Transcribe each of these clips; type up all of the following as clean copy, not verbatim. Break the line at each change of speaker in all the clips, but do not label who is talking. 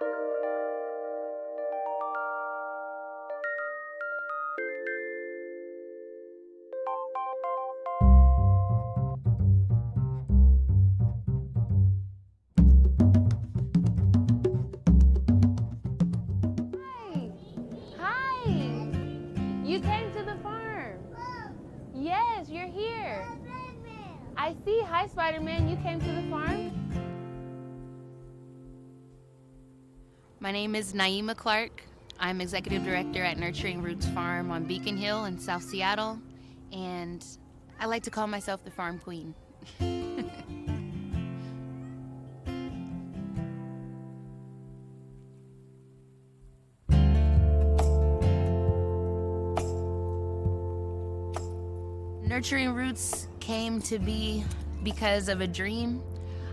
You came to the farm. Yes, you're here. I see. Hi, Spider-Man. You came to the farm? My name is Nyema Clark. I'm Executive Director at Nurturing Roots Farm on Beacon Hill in South Seattle, and I like to call myself the Farm Queen. Nurturing Roots came to be because of a dream.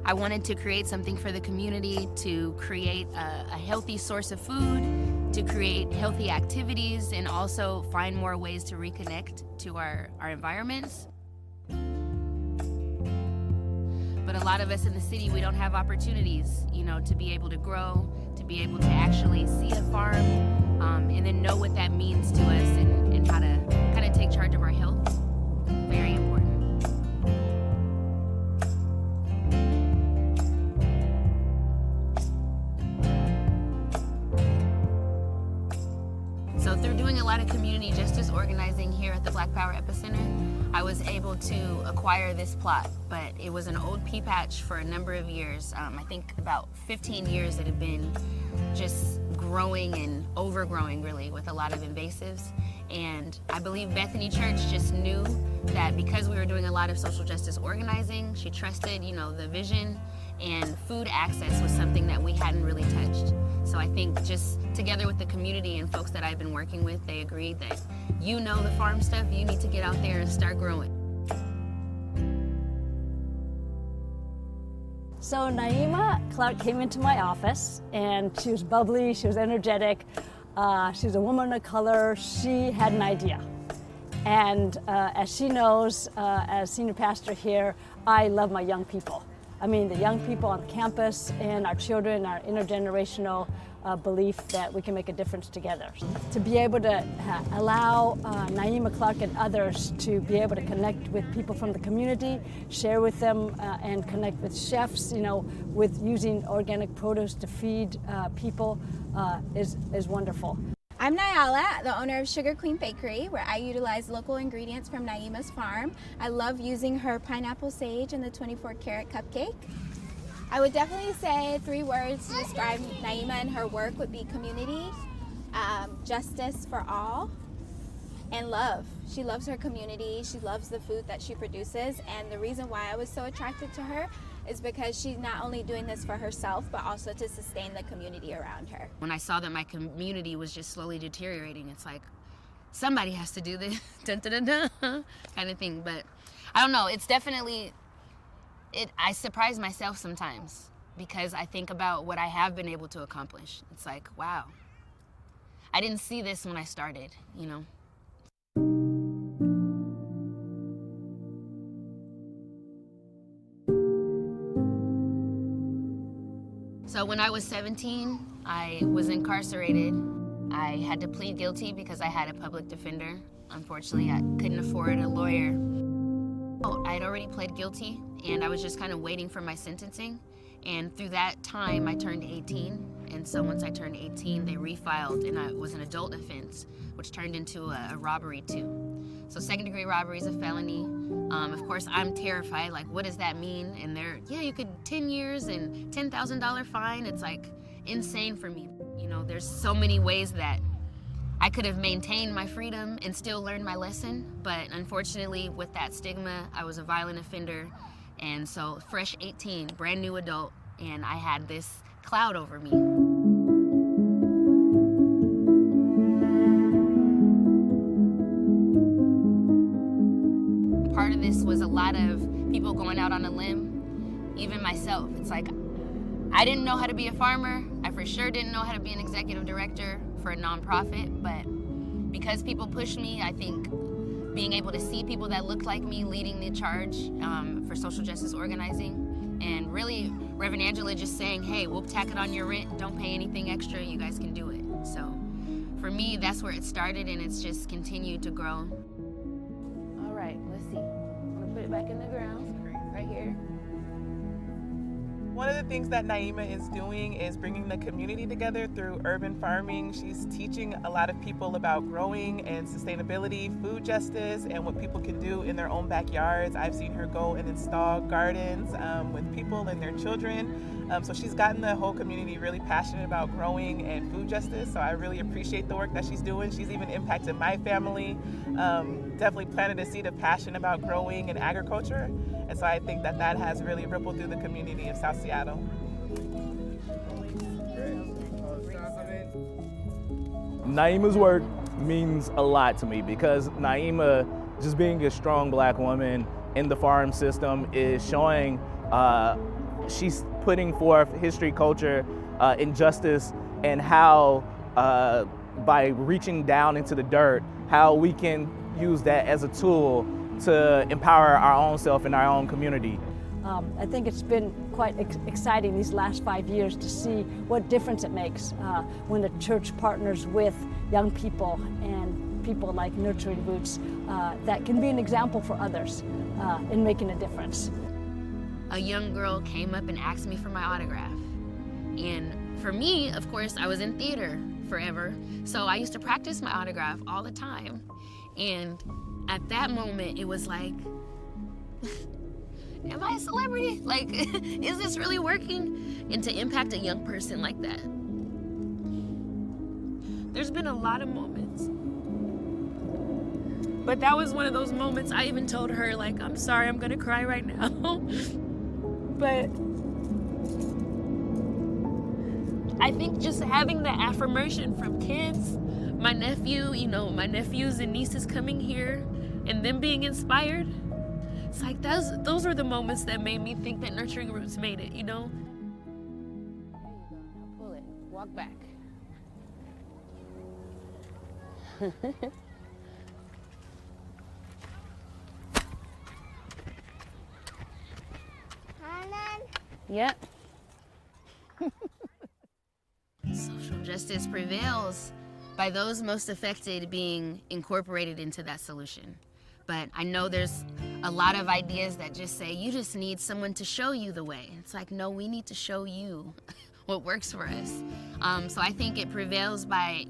I wanted to create something for the community, to create a healthy source of food, to create healthy activities, and also find more ways to reconnect to our environments. But a lot of us in the city, we don't have opportunities, to be able to grow, to be able to actually see a farm, and then know what that means to us and how to kind of take charge of our health. Very important. So through doing a lot of community justice organizing here at the Black Power EpiCenter, I was able to acquire this plot, but it was an old pea patch for a number of years. I think about 15 years it had been just growing and overgrowing really with a lot of invasives. And I believe Bethany Church just knew that because we were doing a lot of social justice organizing, she trusted, the vision, and food access was something that we hadn't really touched. So I think just together with the community and folks that I've been working with, they agreed that the farm stuff, you need to get out there and start growing.
So Nyema Clark came into my office and she was bubbly, she was energetic. She's a woman of color. She had an idea. And as she knows, as senior pastor here, I love my young people. I mean, the young people on campus and our children, our intergenerational belief that we can make a difference together. To be able to allow Nyema Clark and others to be able to connect with people from the community, share with them and connect with chefs, with using organic produce to feed people is wonderful.
I'm Nyala, the owner of Sugar Queen Bakery, where I utilize local ingredients from Nyema's farm. I love using her pineapple sage and the 24-karat cupcake. I would definitely say 3 words to describe Nyema and her work would be community, justice for all, and love. She loves her community, she loves the food that she produces, and the reason why I was so attracted to her is because she's not only doing this for herself, but also to sustain the community around her.
When I saw that my community was just slowly deteriorating, it's like, somebody has to do this, dun, dun, dun, dun, kind of thing. But I don't know, it's definitely, I surprise myself sometimes because I think about what I have been able to accomplish. It's like, wow, I didn't see this when I started, So when I was 17, I was incarcerated. I had to plead guilty because I had a public defender. Unfortunately, I couldn't afford a lawyer. I had already pled guilty, and I was just kind of waiting for my sentencing. And through that time, I turned 18. And so once I turned 18, they refiled, and it was an adult offense, which turned into a robbery too. So second-degree robbery is a felony. Of course, I'm terrified, like, what does that mean? And you could 10 years and $10,000 fine. It's like insane for me. There's so many ways that I could have maintained my freedom and still learned my lesson. But unfortunately, with that stigma, I was a violent offender. And so fresh 18, brand new adult, and I had this cloud over me. Part of this was a lot of people going out on a limb, even myself. It's like, I didn't know how to be a farmer. I for sure didn't know how to be an executive director for a nonprofit, but because people pushed me, I think being able to see people that looked like me leading the charge for social justice organizing And really, Reverend Angela just saying, hey, we'll tack it on your rent. Don't pay anything extra. You guys can do it. So for me, that's where it started, and it's just continued to grow. All right, let's see. I'm going to put it back in the ground right here.
One of the things that Nyema is doing is bringing the community together through urban farming. She's teaching a lot of people about growing and sustainability, food justice, and what people can do in their own backyards. I've seen her go and install gardens with people and their children. So she's gotten the whole community really passionate about growing and food justice. So I really appreciate the work that she's doing. She's even impacted my family. Definitely planted a seed of passion about growing and agriculture. And so I think that that has really rippled through the community of South Seattle.
Nyema's work means a lot to me because Nyema, just being a strong Black woman in the farm system, is showing she's putting forth history, culture, injustice, and how by reaching down into the dirt, how we can use that as a tool to empower our own self and our own community.
I think it's been quite exciting these last 5 years to see what difference it makes when the church partners with young people and people like Nurturing Roots that can be an example for others in making a difference.
A young girl came up and asked me for my autograph. And for me, of course, I was in theater forever, so I used to practice my autograph all the time. And at that moment, it was like, am I a celebrity? Like, is this really working? And to impact a young person like that. There's been a lot of moments. But that was one of those moments I even told her, like, I'm sorry, I'm gonna cry right now. But I think just having the affirmation from kids, my nephew, my nephews and nieces coming here and them being inspired, it's like those are the moments that made me think that Nurturing Roots made it, There you go. Now pull it. Walk back. Yep. Social justice prevails by those most affected being incorporated into that solution. But I know there's a lot of ideas that just say, you just need someone to show you the way. It's like, no, we need to show you what works for us. So I think it prevails by,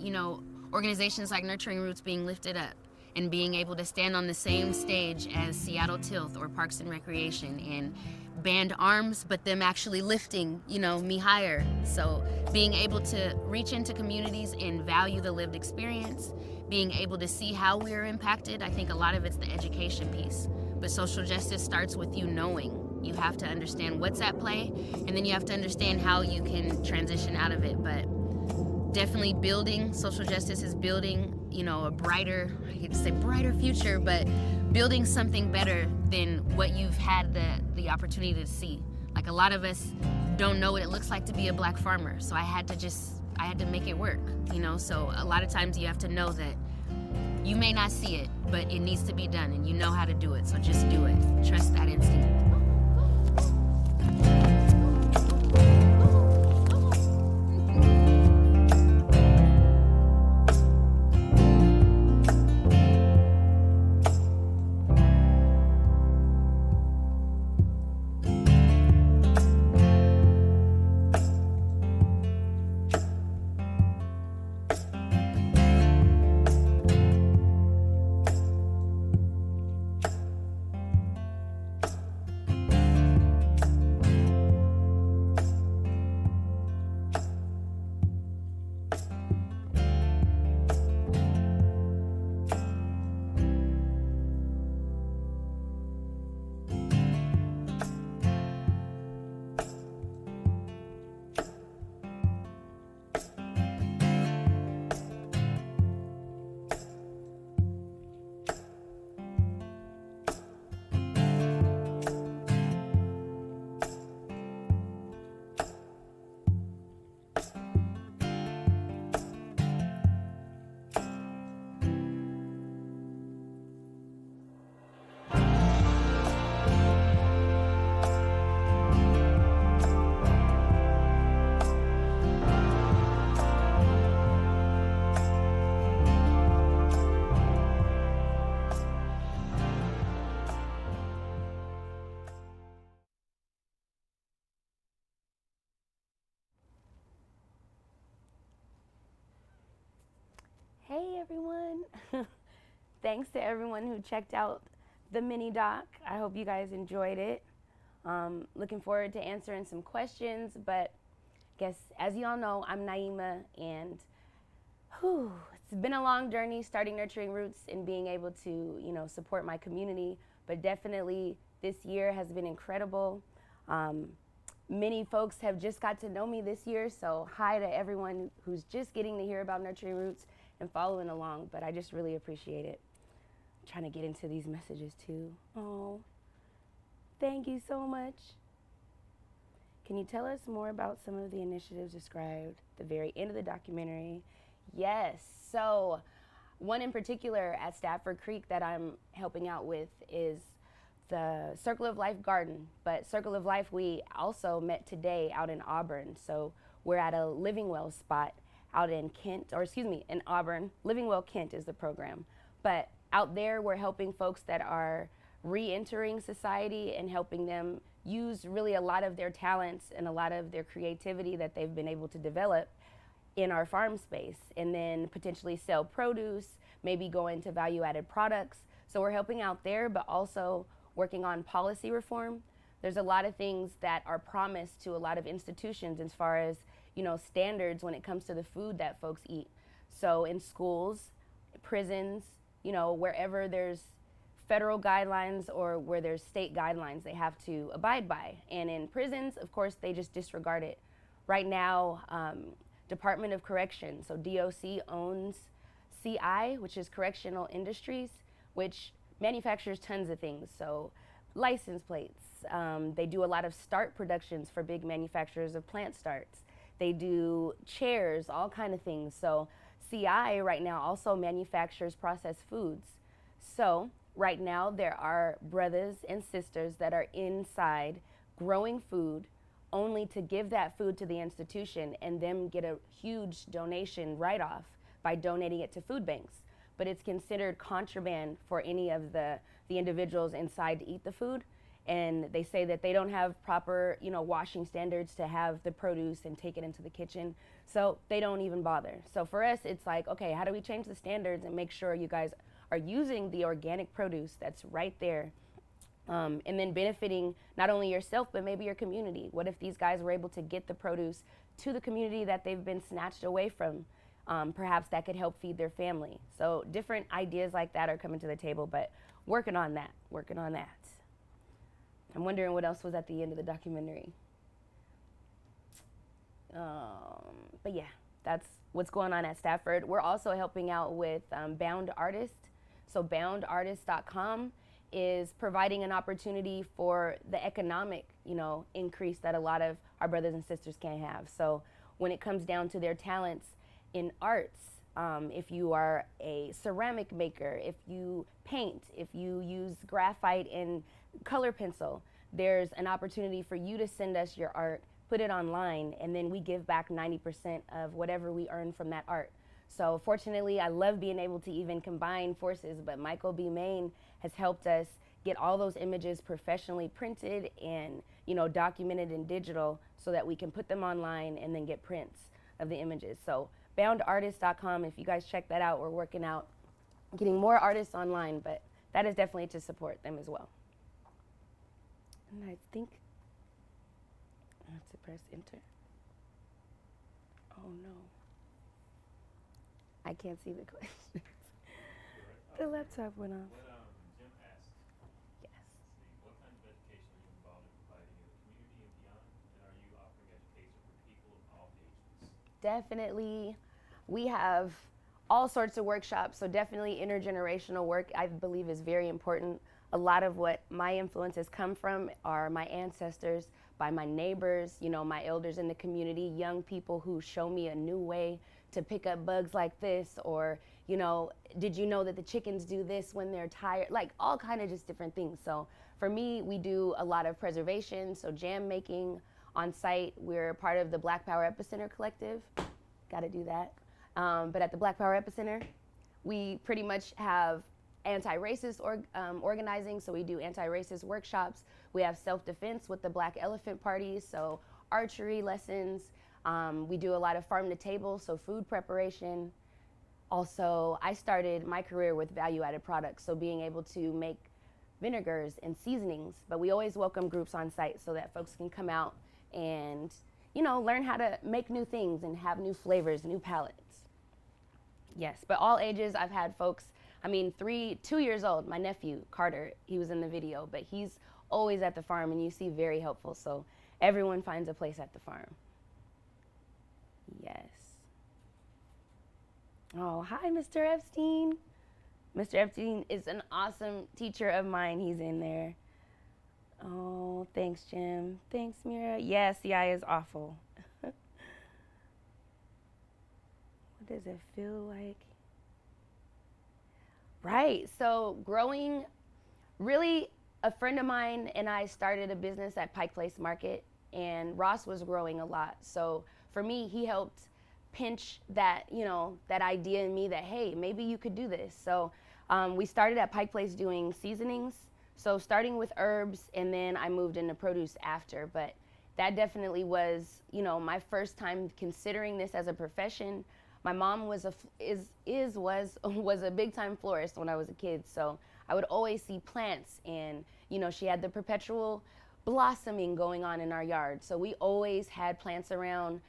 organizations like Nurturing Roots being lifted up and being able to stand on the same stage as Seattle Tilth or Parks and Recreation and band arms, but them actually lifting, me higher. So being able to reach into communities and value the lived experience, being able to see how we are impacted. I think a lot of it's the education piece. But social justice starts with you knowing. You have to understand what's at play, and then you have to understand how you can transition out of it. But definitely building, social justice is building, a brighter, I hate to say brighter future, but building something better than what you've had the opportunity to see. Like a lot of us don't know what it looks like to be a Black farmer, so I had to make it work, So a lot of times you have to know that you may not see it, but it needs to be done, and you know how to do it, so just do it. Trust that instinct.
Hey everyone. Thanks to everyone who checked out the mini doc. I hope you guys enjoyed it. Looking forward to answering some questions, but I guess as you all know, I'm Nyema, and it's been a long journey starting Nurturing Roots and being able to, support my community, but definitely this year has been incredible. Many folks have just got to know me this year, so hi to everyone who's just getting to hear about Nurturing Roots and following along, but I just really appreciate it. I'm trying to get into these messages too. Oh, thank you so much. Can you tell us more about some of the initiatives described at the very end of the documentary? Yes, so one in particular at Stafford Creek that I'm helping out with is the Circle of Life Garden. But Circle of Life, we also met today out in Auburn. So we're at a Living Well spot out in Kent, in Auburn. Living Well Kent is the program. But out there, we're helping folks that are re-entering society and helping them use really a lot of their talents and a lot of their creativity that they've been able to develop in our farm space, and then potentially sell produce, maybe go into value-added products. So we're helping out there, but also working on policy reform. There's a lot of things that are promised to a lot of institutions as far as, standards when it comes to the food that folks eat. So in schools, prisons, wherever there's federal guidelines or where there's state guidelines, they have to abide by. And in prisons, of course, they just disregard it. Right now, Department of Corrections, so DOC owns CI, which is Correctional Industries, which manufactures tons of things. So license plates, they do a lot of start productions for big manufacturers of plant starts. They do chairs, all kind of things. So CI right now also manufactures processed foods. So right now there are brothers and sisters that are inside growing food only to give that food to the institution and them get a huge donation write-off by donating it to food banks. But it's considered contraband for any of the individuals inside to eat the food. And they say that they don't have proper, washing standards to have the produce and take it into the kitchen. So they don't even bother. So for us, it's like, okay, how do we change the standards and make sure you guys are using the organic produce that's right there, and then benefiting not only yourself, but maybe your community? What if these guys were able to get the produce to the community that they've been snatched away from? Perhaps that could help feed their family. So different ideas like that are coming to the table, but working on that. I'm wondering what else was at the end of the documentary. But yeah, that's what's going on at Stafford. We're also helping out with Bound Artist. So boundartist.com is providing an opportunity for the economic, increase that a lot of our brothers and sisters can't have. So when it comes down to their talents in arts, if you are a ceramic maker, if you paint, if you use graphite and color pencil, there's an opportunity for you to send us your art, put it online, and then we give back 90% of whatever we earn from that art. So fortunately, I love being able to even combine forces, but Michael B. Main has helped us get all those images professionally printed and, documented in digital so that we can put them online and then get prints of the images. So boundartist.com, if you guys check that out, we're working out getting more artists online, but that is definitely to support them as well. And I think I have to press enter. Oh no. I can't see the questions. The laptop went off.
Jim asked,
Yes.
what kind of education are you involved in providing in the community and beyond? And are you offering education for people of all ages?
Definitely. We have all sorts of workshops, so definitely intergenerational work I believe is very important. A lot of what my influences come from are my ancestors, by my neighbors, my elders in the community, young people who show me a new way to pick up bugs like this, or, did you know that the chickens do this when they're tired? Like all kind of just different things. So for me, we do a lot of preservation, so jam making on site. We're part of the Black Power EpiCenter collective. Got to do that. But at the Black Power EpiCenter, we pretty much have anti-racist organizing, so we do anti-racist workshops. We have self-defense with the Black Elephant Party, so archery lessons. We do a lot of farm to table, so food preparation. Also, I started my career with value-added products, so being able to make vinegars and seasonings, but we always welcome groups on site so that folks can come out and, you know, learn how to make new things and have new flavors, new palettes. Yes, but all ages. I've had folks, I mean, 2 years old, my nephew, Carter, he was in the video, but he's always at the farm and you see very helpful, so everyone finds a place at the farm. Yes. Oh, hi, Mr. Epstein. Mr. Epstein is an awesome teacher of mine. He's in there. Oh, thanks, Jim. Thanks, Mira. Yeah, CI is awful. What does it feel like? Right, so growing, really, a friend of mine and I started a business at Pike Place Market, and Ross was growing a lot. So for me, he helped pinch that, you know, that idea in me that, hey, maybe you could do this. So we started at Pike Place doing seasonings. So starting with herbs, and then I moved into produce after. But that definitely was, you know, my first time considering this as a profession. My mom was a big time florist when I was a kid. So I would always see plants, and, you know, she had the perpetual blossoming going on in our yard. So we always had plants around.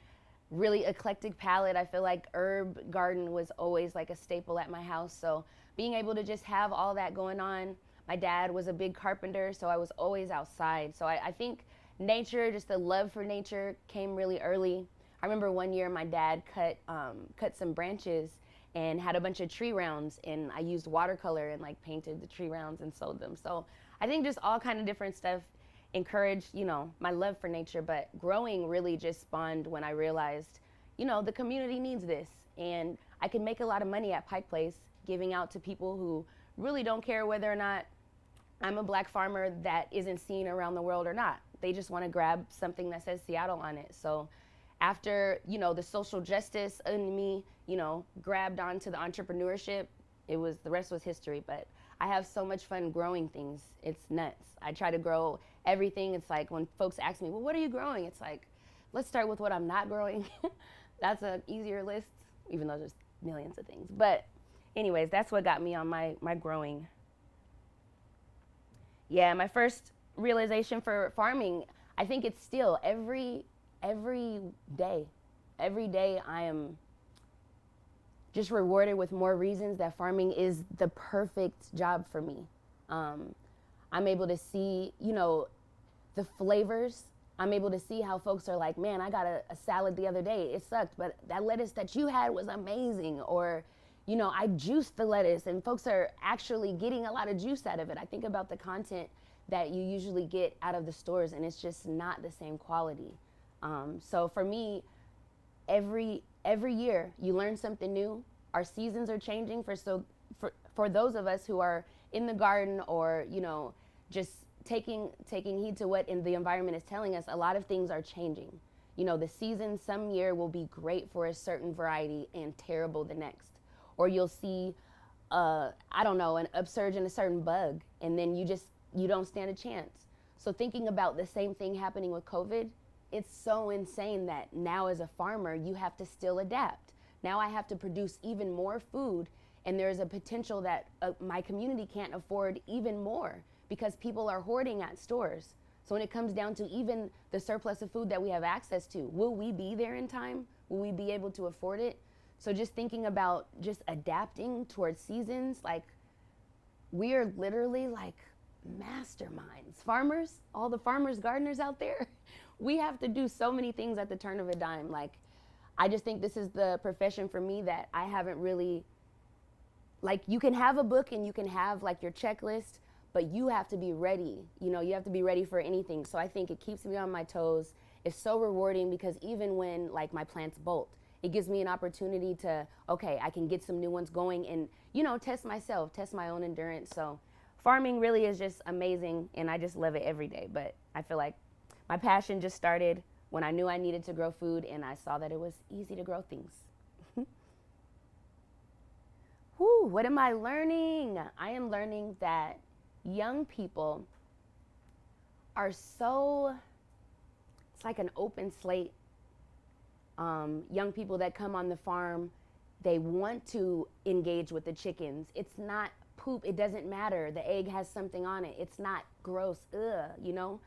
Really eclectic palette. I feel like herb garden was always like a staple at my house. So being able to just have all that going on. My dad was a big carpenter, so I was always outside. So I think nature, just the love for nature, came really early. I remember one year my dad cut some branches and had a bunch of tree rounds, and I used watercolor and like painted the tree rounds and sewed them. So I think just all kind of different stuff encouraged, you know, my love for nature. But growing really just spawned when I realized, you know, the community needs this, and I can make a lot of money at Pike Place giving out to people who really don't care whether or not I'm a black farmer that isn't seen around the world or not. They just want to grab something that says Seattle on it. So after, you know, the social justice in me, you know, grabbed onto the entrepreneurship, the rest was history. But I have so much fun growing things. It's nuts. I try to grow everything. It's like when folks ask me, well, what are you growing? It's like, let's start with what I'm not growing. That's an easier list, even though there's millions of things. But anyways, that's what got me on my growing. Yeah, my first realization for farming, I think it's still every day I am just rewarded with more reasons that farming is the perfect job for me. I'm able to see, you know, the flavors. I'm able to see how folks are like, man, I got a salad the other day. It sucked, but that lettuce that you had was amazing. Or, you know, I juiced the lettuce, and folks are actually getting a lot of juice out of it. I think about the content that you usually get out of the stores, and it's just not the same quality. So for me, every year you learn something new. Our seasons are changing for those of us who are in the garden, or, you know, just taking heed to what the environment is telling us. A lot of things are changing. You know, the season some year will be great for a certain variety and terrible the next. Or you'll see, I don't know, an upsurge in a certain bug, and then you don't stand a chance. So thinking about the same thing happening with COVID, it's so insane that now as a farmer, you have to still adapt. Now I have to produce even more food, and there's a potential that my community can't afford even more because people are hoarding at stores. So when it comes down to even the surplus of food that we have access to, will we be there in time? Will we be able to afford it? So just thinking about just adapting towards seasons, like we are literally like masterminds. Farmers, all the farmers, gardeners out there, we have to do so many things at the turn of a dime. Like, I just think this is the profession for me that I haven't really, like, you can have a book and you can have like your checklist, but you have to be ready. You know, you have to be ready for anything. So I think it keeps me on my toes. It's so rewarding because even when like my plants bolt, it gives me an opportunity to, okay, I can get some new ones going and, you know, test myself, test my own endurance. So farming really is just amazing, and I just love it every day. But I feel like my passion just started when I knew I needed to grow food, and I saw that it was easy to grow things. Whew, what am I learning? I am learning that young people are so, it's like an open slate. Young people that come on the farm, They want to engage with the chickens. It's not poop, it doesn't matter. The egg has something on it. It's not gross, ugh, you know?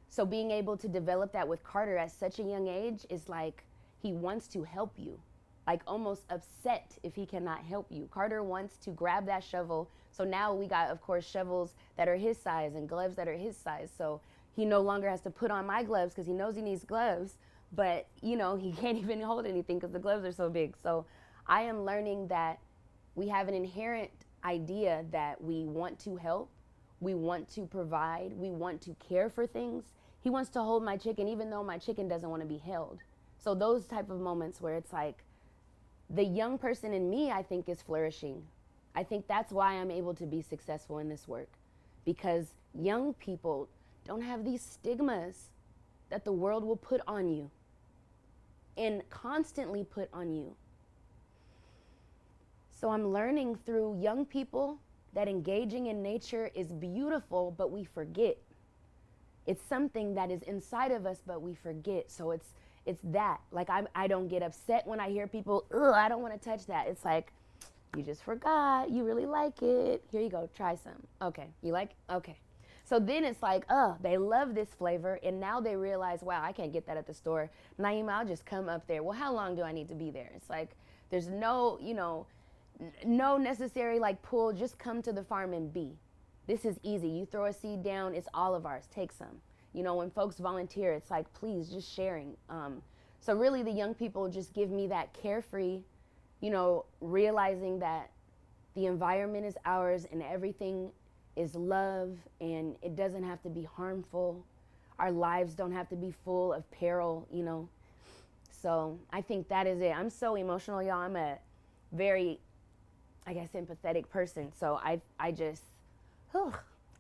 So being able to develop that with Carter at such a young age is like, he wants to help you, like almost upset if he cannot help you. Carter wants to grab that shovel. So now we got, of course, shovels that are his size and gloves that are his size. So he no longer has to put on my gloves because he knows he needs gloves, but you know, he can't even hold anything because the gloves are so big. So I am learning that we have an inherent idea that we want to help, we want to provide, we want to care for things. He wants to hold my chicken even though my chicken doesn't want to be held. So those type of moments where it's like, the young person in me, I think, is flourishing. I think that's why I'm able to be successful in this work, because young people don't have these stigmas that the world will put on you and constantly put on you. So I'm learning through young people that engaging in nature is beautiful, but we forget. It's something that is inside of us, but we forget. So it's that. Like, I don't get upset when I hear people, ugh, I don't want to touch that. It's like, you just forgot, you really like it. Here you go, try some. Okay, you like it? Okay. So then it's like, oh, they love this flavor, and now they realize, wow, I can't get that at the store. Nyema, I'll just come up there. Well, how long do I need to be there? It's like, there's no, you know, no necessary like pull, just come to the farm and be. This is easy. You throw a seed down, it's all of ours, take some. You know, when folks volunteer, it's like, please, just sharing. So really the young people just give me that carefree, you know, realizing that the environment is ours and everything is love and it doesn't have to be harmful. Our lives don't have to be full of peril, you know. So I think that is it. I'm so emotional, y'all. I'm a very, I guess, empathetic person. So I just,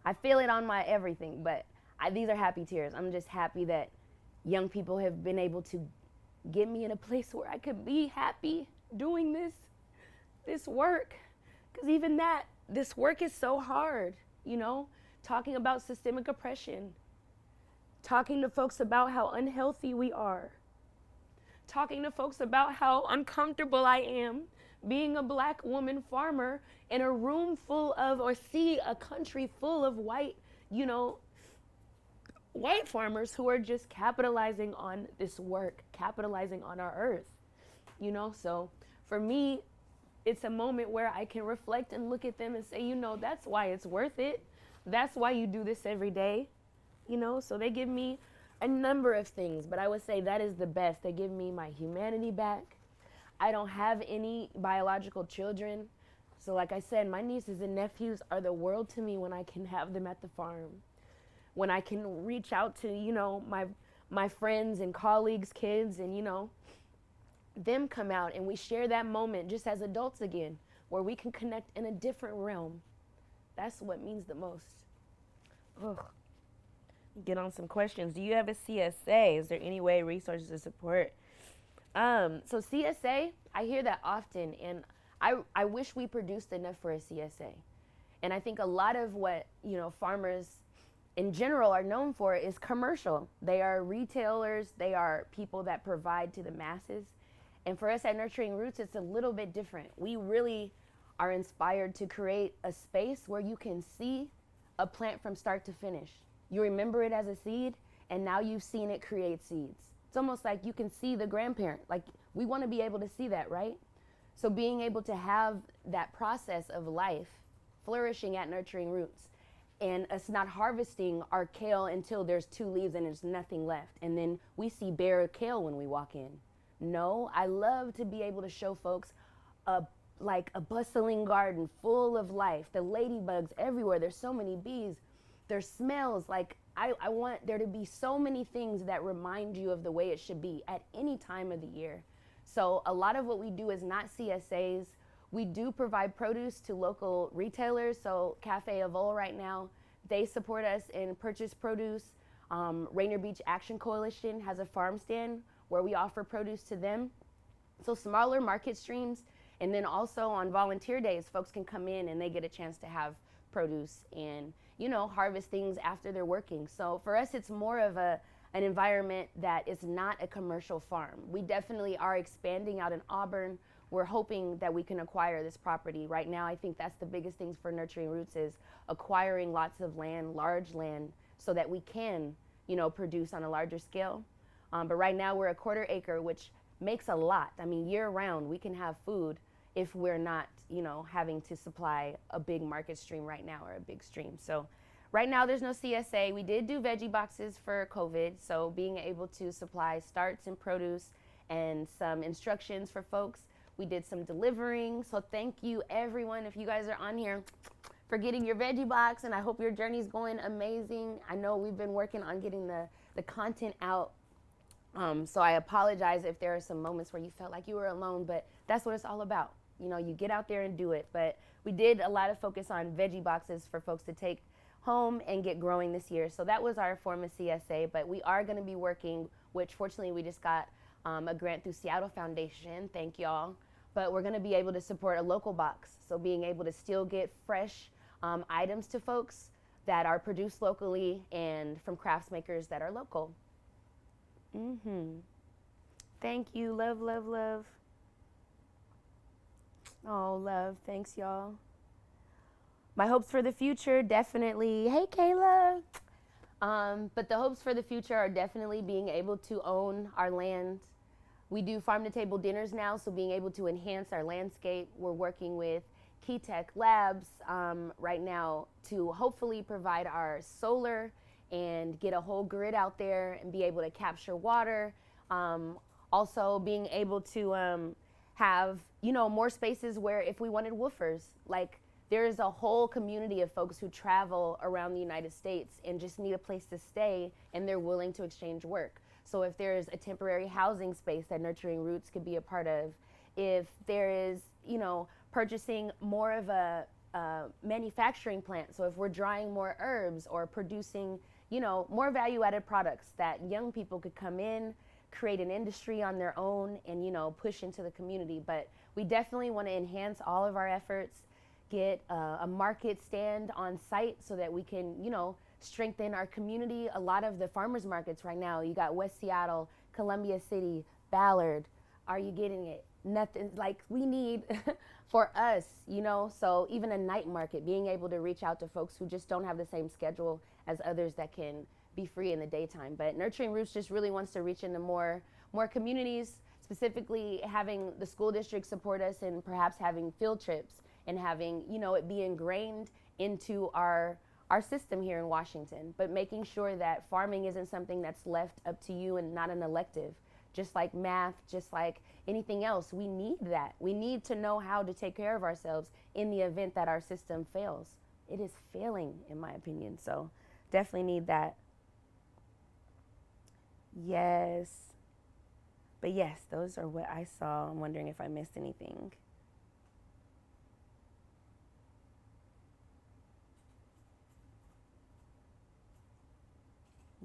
I feel it on my everything, but these are happy tears. I'm just happy that young people have been able to get me in a place where I could be happy doing this work. Because even this work is so hard, you know, talking about systemic oppression, talking to folks about how unhealthy we are, talking to folks about how uncomfortable I am being a Black woman farmer in a room full of, or see a country full of white, you know, white farmers who are just capitalizing on this work, capitalizing on our earth, you know. So for me, it's a moment where I can reflect and look at them and say, you know, that's why it's worth it. That's why you do this every day, you know. So they give me a number of things, but I would say that is the best. They give me my humanity back. I don't have any biological children. So like I said, my nieces and nephews are the world to me when I can have them at the farm. When I can reach out to, you know, my friends and colleagues' kids and, you know, them come out and we share that moment just as adults again, where we can connect in a different realm. That's what means the most. Ugh. Get on some questions. Do you have a CSA? Is there any way, resources to support? So CSA, I hear that often, and I wish we produced enough for a CSA. And I think a lot of what, you know, farmers in general are known for is commercial. They are retailers, they are people that provide to the masses. And for us at Nurturing Roots, it's a little bit different. We really are inspired to create a space where you can see a plant from start to finish. You remember it as a seed, and now you've seen it create seeds. It's almost like you can see the grandparent. Like, we want to be able to see that, right? So being able to have that process of life flourishing at Nurturing Roots, and us not harvesting our kale until there's 2 leaves and there's nothing left, and then we see bare kale when we walk in. No, I love to be able to show folks like a bustling garden full of life, the ladybugs everywhere, there's so many bees, there's smells. Like, I want there to be so many things that remind you of the way it should be at any time of the year. So a lot of what we do is not CSAs. We do provide produce to local retailers. So Cafe Avol right now, they support us in purchase produce. Rainier Beach Action Coalition has a farm stand where we offer produce to them. So smaller market streams, and then also on volunteer days, folks can come in and they get a chance to have produce and, you know, harvest things after they're working. So for us, it's more of an an environment that is not a commercial farm. We definitely are expanding out in Auburn. We're hoping that we can acquire this property. Right now, I think that's the biggest things for Nurturing Roots is acquiring lots of land, large land, so that we can, produce on a larger scale. But right now we're a 1/4 acre, which makes a lot. I mean, year round, we can have food if we're not, having to supply a big market stream right now or a big stream. So right now there's no CSA. We did do veggie boxes for COVID. So being able to supply starts and produce and some instructions for folks. We did some delivering. So thank you everyone, if you guys are on here, for getting your veggie box, and I hope your journey's going amazing. I know we've been working on getting the content out. So I apologize if there are some moments where you felt like you were alone, but that's what it's all about. You get out there and do it. But we did a lot of focus on veggie boxes for folks to take home and get growing this year. So that was our form of CSA, but we are gonna be working, which fortunately we just got a grant through Seattle Foundation, thank y'all. But we're gonna be able to support a local box. So being able to still get fresh items to folks that are produced locally and from crafts makers that are local. Thank you, love, love, love. Oh, love, thanks y'all. My hopes for the future, definitely, hey Kayla. But the hopes for the future are definitely being able to own our land. We do farm to table dinners now, so being able to enhance our landscape. We're working with Key Tech Labs right now to hopefully provide our solar and get a whole grid out there and be able to capture water. Also being able to have, more spaces where if we wanted woofers, like there's a whole community of folks who travel around the United States and just need a place to stay, and they're willing to exchange work. So if there's a temporary housing space that Nurturing Roots could be a part of, if there is, purchasing more of a manufacturing plant. So if we're drying more herbs or producing, more value-added products that young people could come in, create an industry on their own, and, push into the community. But we definitely want to enhance all of our efforts, get a market stand on site so that we can, strengthen our community. A lot of the farmers markets right now, you got West Seattle, Columbia City, Ballard. Are you getting it? Nothing like we need for us, so even a night market, being able to reach out to folks who just don't have the same schedule as others that can be free in the daytime. But Nurturing Roots just really wants to reach into more communities, specifically having the school district support us and perhaps having field trips and having, it be ingrained into our system here in Washington, but making sure that farming isn't something that's left up to you and not an elective. Just like math, just like anything else, we need that. We need to know how to take care of ourselves in the event that our system fails. It is failing, in my opinion, so definitely need that. Yes. But yes, those are what I saw. I'm wondering if I missed anything.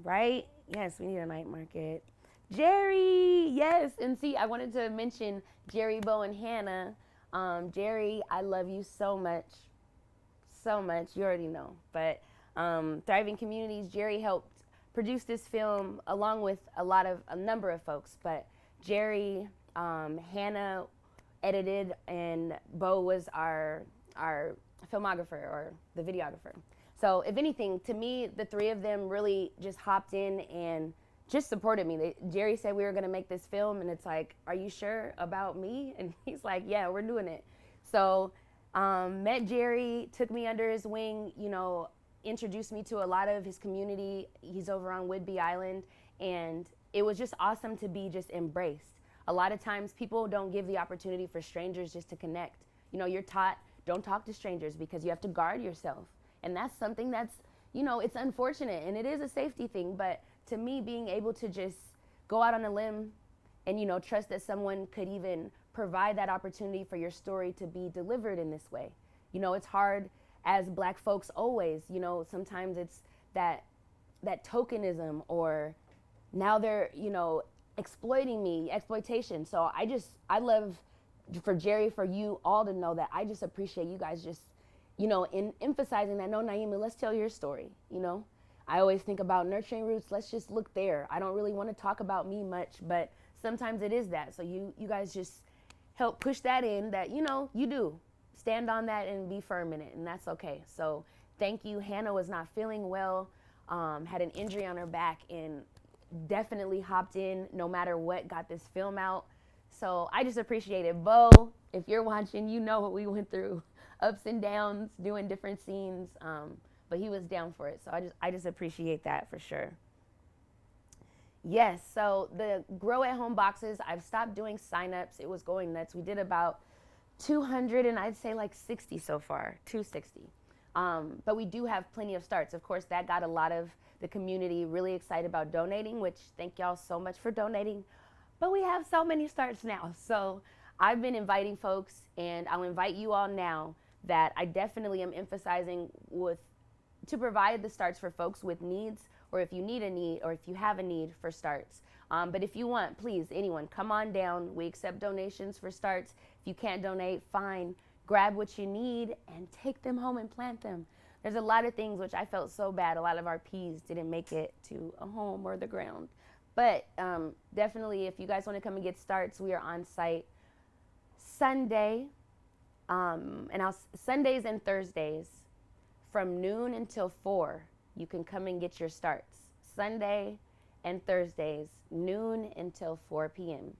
Right? Yes, we need a night market. Jerry, yes. And see, I wanted to mention Jerry, Bo, and Hannah. Jerry, I love you so much. So much. You already know. But Thriving Communities, Jerry helped produce this film along with a number of folks. But Jerry, Hannah edited, and Bo was our filmographer or the videographer. So if anything, to me, the three of them really just hopped in and just supported me. Jerry said we were gonna make this film, and it's like, are you sure about me? And he's like, yeah, we're doing it. So met Jerry, took me under his wing, introduced me to a lot of his community. He's over on Whidbey Island, and it was just awesome to be just embraced. A lot of times people don't give the opportunity for strangers just to connect. You're taught, don't talk to strangers because you have to guard yourself. And that's something that's, it's unfortunate, and it is a safety thing, but to me, being able to just go out on a limb and, trust that someone could even provide that opportunity for your story to be delivered in this way. It's hard as Black folks always, sometimes it's that tokenism, or now they're, exploiting me, exploitation. So I love for Jerry, for you all to know that I just appreciate you guys just, in emphasizing that, no, Nyema, let's tell your story, I always think about nurturing roots. Let's just look there. I don't really want to talk about me much, but sometimes it is that. So you guys just help push that in that, you know, you do. Stand on that and be firm in it, and that's okay. So thank you. Hannah was not feeling well, had an injury on her back, and definitely hopped in no matter what, got this film out. So I just appreciate it. Bo, if you're watching, you know what we went through. Ups and downs, doing different scenes, but he was down for it. So I just appreciate that for sure. Yes, so the Grow at Home boxes, I've stopped doing signups. It was going nuts. We did about 200 and I'd say like 60 so far, 260. But we do have plenty of starts. Of course, that got a lot of the community really excited about donating, which thank y'all so much for donating. But we have so many starts now. So I've been inviting folks, and I'll invite you all now that I definitely am emphasizing to provide the starts for folks with needs, or if you need a need, or if you have a need for starts. But if you want, please, anyone, come on down. We accept donations for starts. If you can't donate, fine. Grab what you need and take them home and plant them. There's a lot of things which I felt so bad. A lot of our peas didn't make it to a home or the ground. But definitely, if you guys want to come and get starts, we are on site Sunday, Sundays and Thursdays from noon until 4. You can come and get your starts. Sunday and Thursdays, noon until 4 p.m.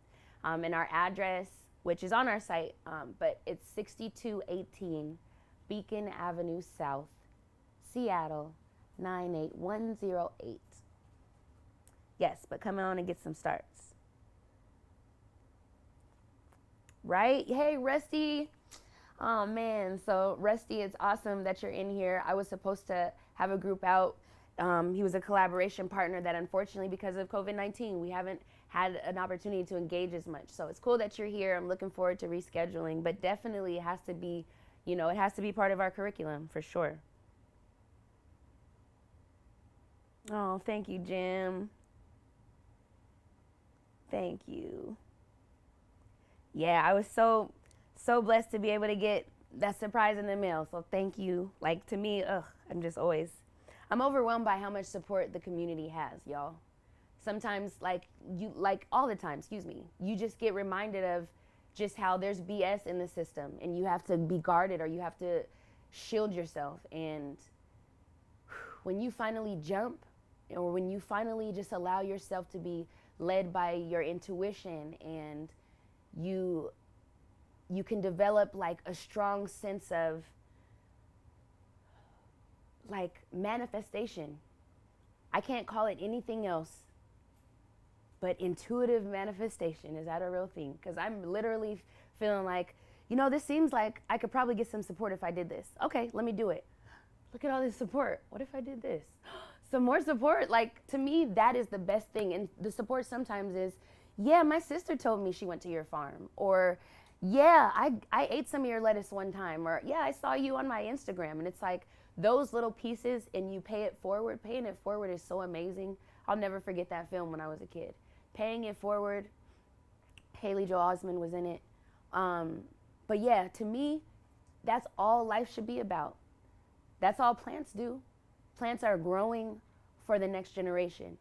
And our address, which is on our site, but it's 6218 Beacon Avenue South, Seattle, 98108. Yes, but come on and get some starts. Right? Hey, Rusty. Oh, man. So, Rusty, it's awesome that you're in here. I was supposed to have a group out. He was a collaboration partner that, unfortunately, because of COVID-19, we haven't had an opportunity to engage as much. So it's cool that you're here. I'm looking forward to rescheduling, but definitely it has to be, it has to be part of our curriculum for sure. Oh, thank you, Jim. Thank you. Yeah, I was so blessed to be able to get that surprise in the mail. So thank you. Like, to me, I'm overwhelmed by how much support the community has, y'all. Sometimes, all the time, you just get reminded of just how there's BS in the system, and you have to be guarded, or you have to shield yourself. And when you finally jump, or when you finally just allow yourself to be led by your intuition, and you can develop like a strong sense of like manifestation. I can't call it anything else but intuitive manifestation. Is that a real thing? Because I'm literally feeling like, this seems like I could probably get some support if I did this. Okay, let me do it. Look at all this support. What if I did this? Some more support. Like, to me, that is the best thing. And the support sometimes is, yeah, my sister told me she went to your farm. Or, yeah, I ate some of your lettuce one time. Or, yeah, I saw you on my Instagram. And it's like those little pieces, and you pay it forward. Paying it forward is so amazing. I'll never forget that film when I was a kid. Paying it forward. Haley Joel Osment was in it. But yeah, to me, that's all life should be about. That's all plants do. Plants are growing for the next generation.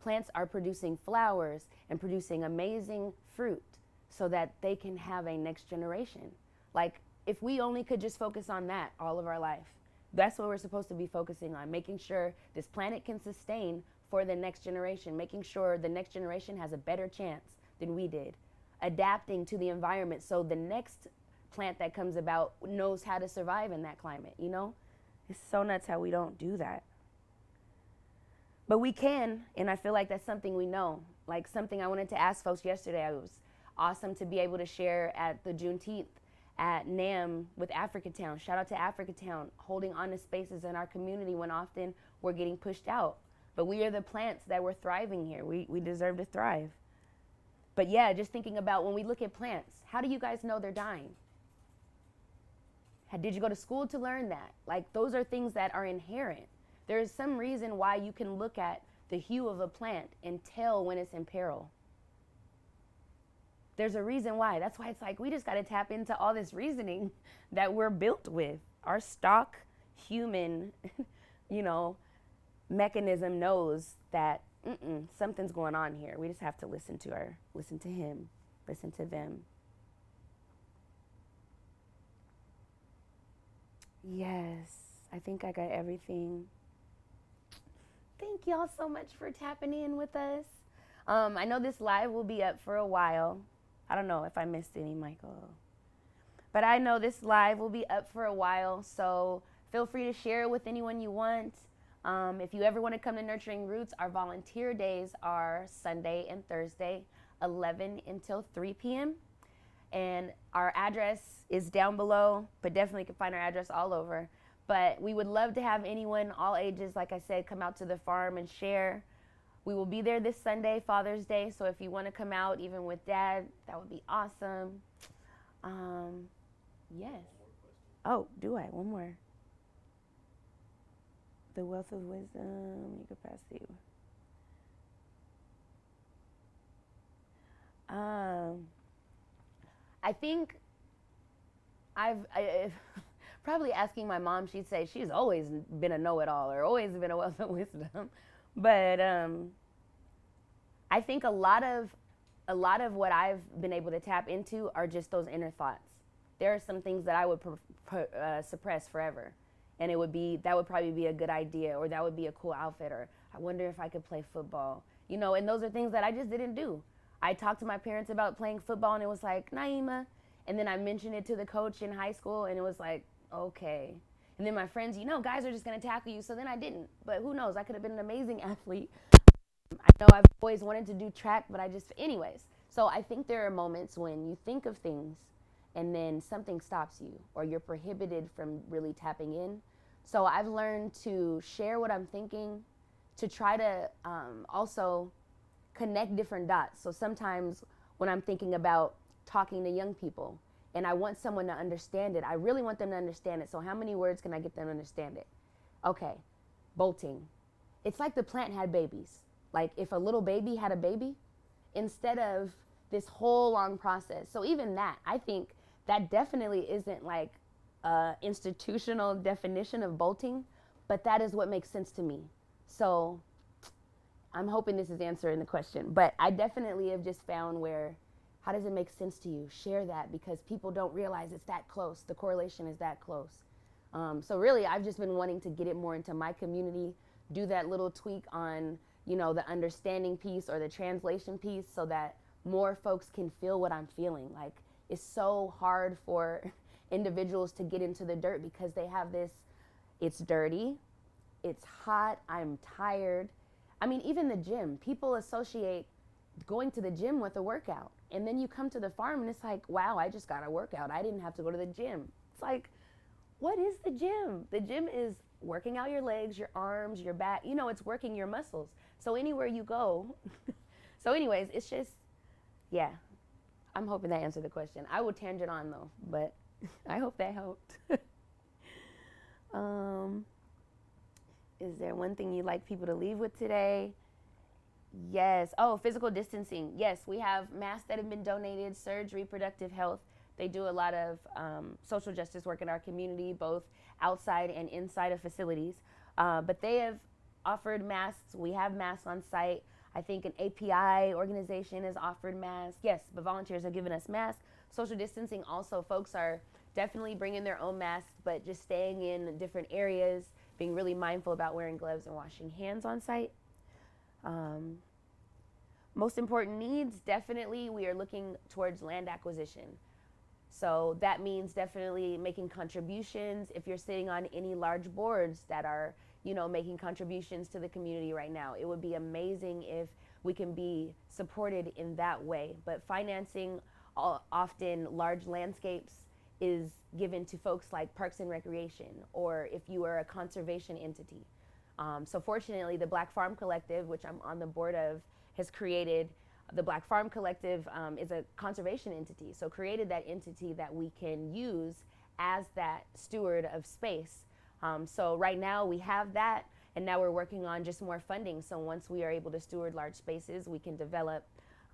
Plants are producing flowers and producing amazing fruit so that they can have a next generation. Like, if we only could just focus on that all of our life, that's what we're supposed to be focusing on, making sure this planet can sustain for the next generation, making sure the next generation has a better chance than we did, adapting to the environment so the next plant that comes about knows how to survive in that climate, It's so nuts how we don't do that. But we can, and I feel like that's something we know. Like, something I wanted to ask folks yesterday. It was awesome to be able to share at the Juneteenth at NAM with Africatown. Shout out to Africatown, holding on to spaces in our community when often we're getting pushed out. But we are the plants that were thriving here. We deserve to thrive. But yeah, just thinking about when we look at plants, how do you guys know they're dying? Did you go to school to learn that? Like, those are things that are inherent. There is some reason why you can look at the hue of a plant and tell when it's in peril. There's a reason why. That's why it's like we just got to tap into all this reasoning that we're built with. Our stock human, mechanism knows that something's going on here. We just have to listen to him, listen to them. Yes, I think I got everything. Thank y'all so much for tapping in with us. I know this live will be up for a while. I don't know if I missed any, Michael. But I know this live will be up for a while, so feel free to share it with anyone you want. If you ever want to come to Nurturing Roots, our volunteer days are Sunday and Thursday, 11 until 3 p.m. And our address is down below, but definitely can find our address all over. But we would love to have anyone, all ages, like I said, come out to the farm and share. We will be there this Sunday, Father's Day, so if you want to come out, even with Dad, that would be awesome. Yes. Oh, do I? One more. The wealth of wisdom, your capacity. I think I've probably asking my mom, she'd say she's always been a know-it-all or always been a wealth of wisdom. But I think a lot of what I've been able to tap into are just those inner thoughts. There are some things that I would suppress forever, and that would probably be a good idea, or that would be a cool outfit, or I wonder if I could play football, and those are things that I just didn't do. I talked to my parents about playing football, and it was like, Nyema, and then I mentioned it to the coach in high school, and it was like, okay. And then my friends, guys are just gonna tackle you, so then I didn't. But who knows, I could have been an amazing athlete. I know I've always wanted to do track, but anyways. So I think there are moments when you think of things and then something stops you, or you're prohibited from really tapping in. So I've learned to share what I'm thinking, to try to also connect different dots. So sometimes when I'm thinking about talking to young people and I want someone to understand it, I really want them to understand it. So how many words can I get them to understand it? Okay, bolting. It's like the plant had babies. Like if a little baby had a baby, instead of this whole long process. So even that, I think that definitely isn't like an institutional definition of bolting, but that is what makes sense to me. So I'm hoping this is answering the question, but I definitely have just found how does it make sense to you? Share that, because people don't realize it's that close. The correlation is that close. So really, I've just been wanting to get it more into my community, do that little tweak on, the understanding piece or the translation piece, so that more folks can feel what I'm feeling. Like, it's so hard for individuals to get into the dirt because they have this, it's dirty, it's hot, I'm tired. I mean, even the gym, people associate going to the gym with a workout. And then you come to the farm and it's like, wow, I just got a workout. I didn't have to go to the gym. It's like, what is the gym? The gym is working out your legs, your arms, your back. It's working your muscles. So anywhere you go. So anyways, it's just, yeah. I'm hoping that answered the question. I will tangent on though, but I hope that helped. Is there one thing you'd like people to leave with today? Yes. Oh, physical distancing. Yes, we have masks that have been donated, Surge Reproductive Health. They do a lot of social justice work in our community, both outside and inside of facilities. But they have offered masks. We have masks on site. I think an API organization has offered masks. Yes, but volunteers have given us masks. Social distancing also, folks are definitely bringing their own masks, but just staying in different areas, being really mindful about wearing gloves and washing hands on site. Most important needs, definitely we are looking towards land acquisition. So that means definitely making contributions. If you're sitting on any large boards that are, making contributions to the community right now, it would be amazing if we can be supported in that way. But financing often large landscapes is given to folks like Parks and Recreation, or if you are a conservation entity. So fortunately, the Black Farm Collective, which I'm on the board of, has created, the Black Farm Collective is a conservation entity. So created that entity that we can use as that steward of space. So right now we have that, and now we're working on just more funding. So once we are able to steward large spaces, we can develop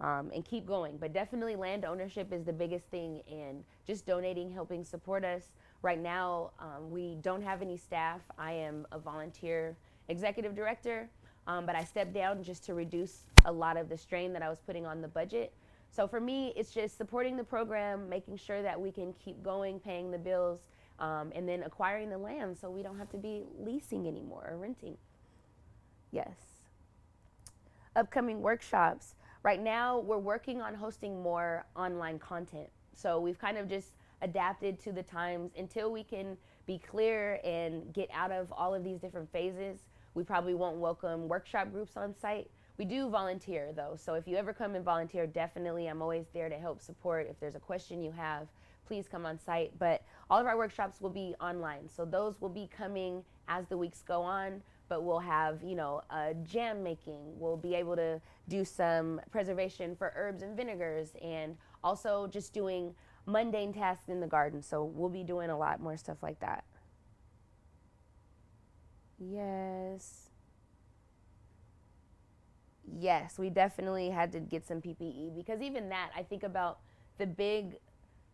and keep going. But definitely land ownership is the biggest thing, and just donating, helping support us. Right now, we don't have any staff. I am a volunteer executive director, but I stepped down just to reduce a lot of the strain that I was putting on the budget. So for me, it's just supporting the program, making sure that we can keep going, paying the bills, and then acquiring the land so we don't have to be leasing anymore or renting. Yes. Upcoming workshops. Right now, we're working on hosting more online content. So we've kind of just adapted to the times until we can be clear and get out of all of these different phases. We probably won't welcome workshop groups on site. We do volunteer though, so if you ever come and volunteer, definitely I'm always there to help support. If there's a question you have, please come on site. But all of our workshops will be online, so those will be coming as the weeks go on, but we'll have, jam making. We'll be able to do some preservation for herbs and vinegars, and also just doing mundane tasks in the garden. So we'll be doing a lot more stuff like that. Yes, we definitely had to get some PPE, because even that, I think about the big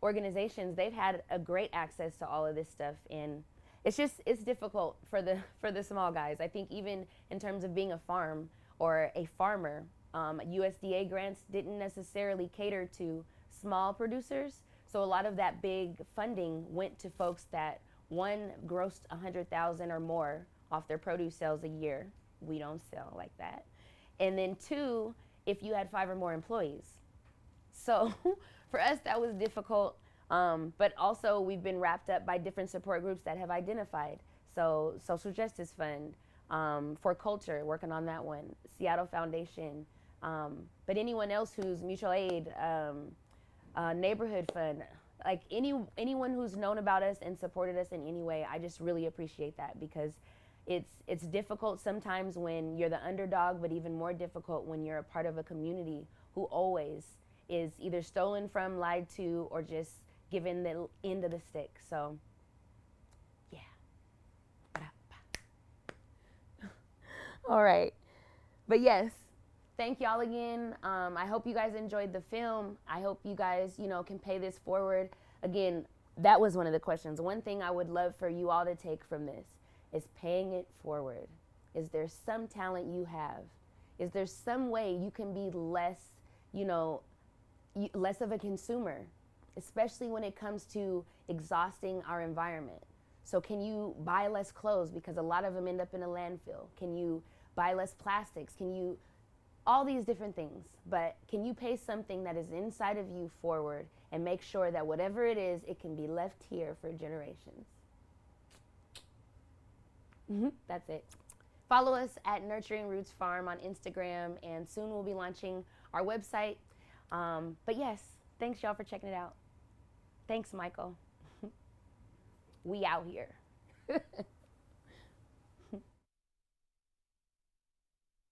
organizations, they've had a great access to all of this stuff, and it's difficult for the small guys. I think even in terms of being a farm or a farmer, USDA grants didn't necessarily cater to small producers, so a lot of that big funding went to folks that, one, grossed $100,000 or more off their produce sales a year. We don't sell like that. And then two, if you had 5 or more employees. So for us, that was difficult. But also we've been wrapped up by different support groups that have identified. So Social Justice Fund, For Culture, working on that one, Seattle Foundation, but anyone else who's mutual aid, Neighborhood Fund, like anyone who's known about us and supported us in any way, I just really appreciate that, because it's difficult sometimes when you're the underdog, but even more difficult when you're a part of a community who always is either stolen from, lied to, or just given the end of the stick. So, yeah. All right. But yes, thank y'all again. I hope you guys enjoyed the film. I hope you guys, can pay this forward. Again, that was one of the questions. One thing I would love for you all to take from this is paying it forward. Is there some talent you have? Is there some way you can be less, less of a consumer, especially when it comes to exhausting our environment? So can you buy less clothes, because a lot of them end up in a landfill? Can you buy less plastics? All these different things, but can you pay something that is inside of you forward and make sure that whatever it is, it can be left here for generations? That's it. Follow us at Nurturing Roots Farm on Instagram, and soon we'll be launching our website. But yes, thanks y'all for checking it out. Thanks, Michael. We out here.